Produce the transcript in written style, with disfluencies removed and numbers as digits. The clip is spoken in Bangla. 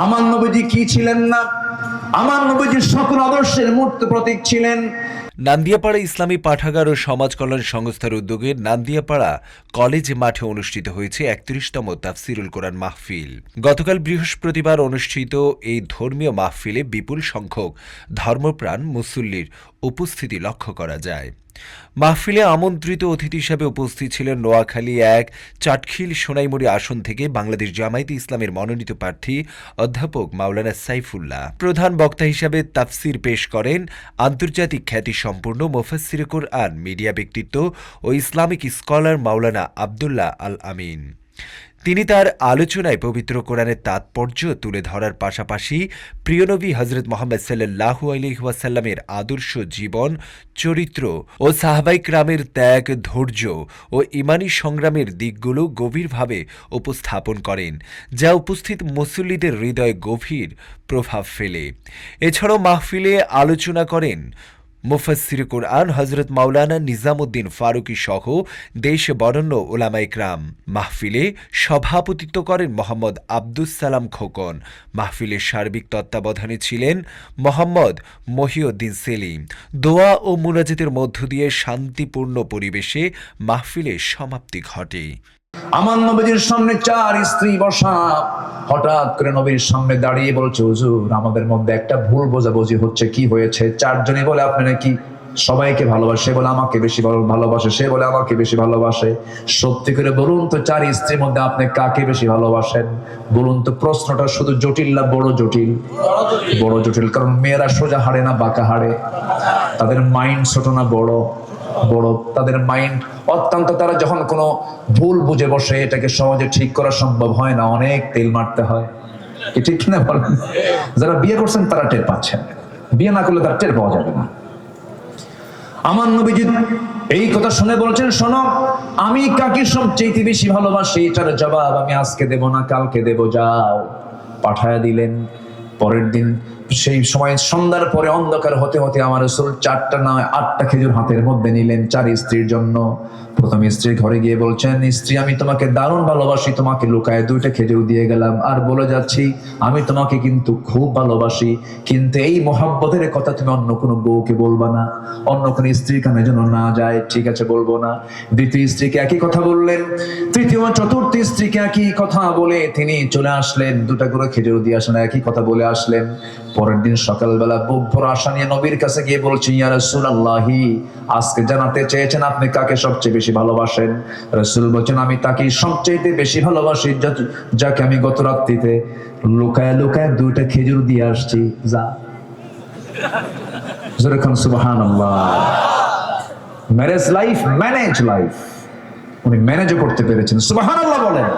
আমার নবীজি কি ছিলেন না? আমার নবীজি সকল আদর্শের মূর্ত প্রতীক ছিলেন। নান্দিয়াপাড়া ইসলামী পাঠাগার ও সমাজ কল্যাণ সংস্থার উদ্যোগে নান্দিয়াপাড়া কলেজ মাঠে অনুষ্ঠিত হয়েছে ৩১তম তাফসিরুল কোরআন মাহফিল। গতকাল বৃহস্পতিবার অনুষ্ঠিত এই ধর্মীয় মাহফিলে বিপুল সংখ্যক ধর্মপ্রাণ মুসল্লির উপস্থিতি লক্ষ্য করা যায়। মাহফিলে আমন্ত্রিত অতিথি হিসেবে উপস্থিত ছিলেন নোয়াখালী ১ চাটখিল সোনাইমুড়ি আসন থেকে বাংলাদেশ জামায়াতে ইসলামের মনোনীত প্রার্থী অধ্যাপক মাওলানা সাইফুল্লাহ। প্রধান বক্তা হিসেবে তাফসির পেশ করেন আন্তর্জাতিক খ্যাতিসম্পন্ন মুফাসসিরে কুরআন, মিডিয়া ব্যক্তিত্ব ও ইসলামিক স্কলার মাওলানা আব্দুল্লাহ আল আমিন। তিনি তার আলোচনায় পবিত্র কোরআনের তাৎপর্য তুলে ধরার পাশাপাশি প্রিয়নবী হযরত মুহাম্মদ সাল্লাল্লাহু আলাইহি ওয়াসাল্লামের আদর্শ জীবন চরিত্র ও সাহাবায়ে কেরামের ত্যাগ, ধৈর্য ও ঈমানী সংগ্রামের দিকগুলো গভীরভাবে উপস্থাপন করেন, যা উপস্থিত মুসল্লিদের হৃদয়ে গভীর প্রভাব ফেলে। এছাড়াও মাহফিলে আলোচনা করেন মুফাসসিরে কুরআন হযরত মাওলানা নিজামুদ্দিন ফারুকী সহ দেশ বরেণ্য উলামায়ে কেরাম। মাহফিলে সভাপতিত্ব করেন মোহাম্মদ আব্দুস সালাম খোকন। মাহফিলের সার্বিক তত্ত্বাবধানে ছিলেন মোহাম্মদ মহিউদ্দিন সেলিম। দোয়া ও মুনাজাতের মধ্য দিয়ে শান্তিপূর্ণ পরিবেশে মাহফিলের সমাপ্তি ঘটে। আমার নবীজির সামনে ৪ স্ত্রী বসা। হঠাৎ করে নবীর সামনে দাঁড়িয়ে বলছে, হুজুর আমাদের মধ্যে একটা ভুল বোঝাবুঝি হচ্ছে। কি হয়েছে? ৪ জনই বলে আপনি নাকি সবাইকে ভালোবাসে, বলে আমাকে বেশি ভালোবাসে, সে বলে আমাকে বেশি ভালোবাসে। সত্যি করে বলুন তো ৪ স্ত্রীর মধ্যে আপনি কাকে বেশি ভালোবাসেন? বলুন তো। প্রশ্নটা শুধু জটিল না বড় জটিল? বড় জটিল। কারণ মেয়েরা সোজা হারে না বাঁকা হারে, তাদের মাইন্ড ছোট না বড় বড়, তাদের মাইন্ড অত্যন্ত, তারা যখন কোনো ভুল বুঝে বসে এটাকে সহজে ঠিক করা সম্ভব হয় না, অনেক তেল মারতে হয়। কি ঠিক কিনা বলেন? যারা বিয়ে করছেন তারা টের পাচ্ছেন, বিয়ে না করলে তার টের পাওয়া যাবে না। আমার নবীজি এই কথা শুনে বলছেন, শোনো আমি কাকে সবচেয়ে বেশি ভালোবাসি, এটার জবাব আমি আজকে দেব না, কালকে দেব, যাও। পাঠায়া দিলেন। পরের দিন সেই সময় সন্ধ্যার পরে অন্ধকার হতে হতে আমার রাসূল ৪টা নয় ৮টা খেজুর হাতের মধ্যে নিলেন ৪ স্ত্রীর জন্য। প্রথম স্ত্রীর ঘরে গিয়ে বলছেন, স্ত্রী আমি তোমাকে দারুণ ভালোবাসি, তোমাকে লুকায় 2টা খেজুর দিয়ে গেলাম, আর বলে যাচ্ছি আমি তোমাকে কিন্তু খুব ভালোবাসি, কিন্তু এই মহব্বতের কথা তুমি অন্য কোনো বউকে বলবা না, অন্য কোনো স্ত্রীর কানে যেন না যায়। ঠিক আছে, বলবো না। দ্বিতীয় স্ত্রীকে একই কথা বললেন, তৃতীয় চতুর্থ স্ত্রীকে একই কথা বলে তিনি চলে আসলেন, 2টা করে খেজুর দিয়ে আসলেন, একই কথা বলে আসলেন। পরের দিন সকালবেলা বুক ভরা আশা নিয়ে নবীর কাছে গিয়ে বলছি, ইয়া রাসূলুল্লাহি আজকে জানাতে চেয়েছেন আপনি কাকে সবচেয়ে বেশি ভালোবাসেন। রাসূল বলেন, আমি তাকে সবচেয়ে বেশি ভালোবাসি যাকে আমি গত রাত্রিতে লুকায় লুকায় 2টা খেজুর দিয়ে আসছি। যা যেরকম সুবহানাল্লাহ। ম্যারেজ লাইফ, ম্যানেজ লাইফ, উনি ম্যানেজ করতে পেরেছেন। সুবহানাল্লাহ বলেন।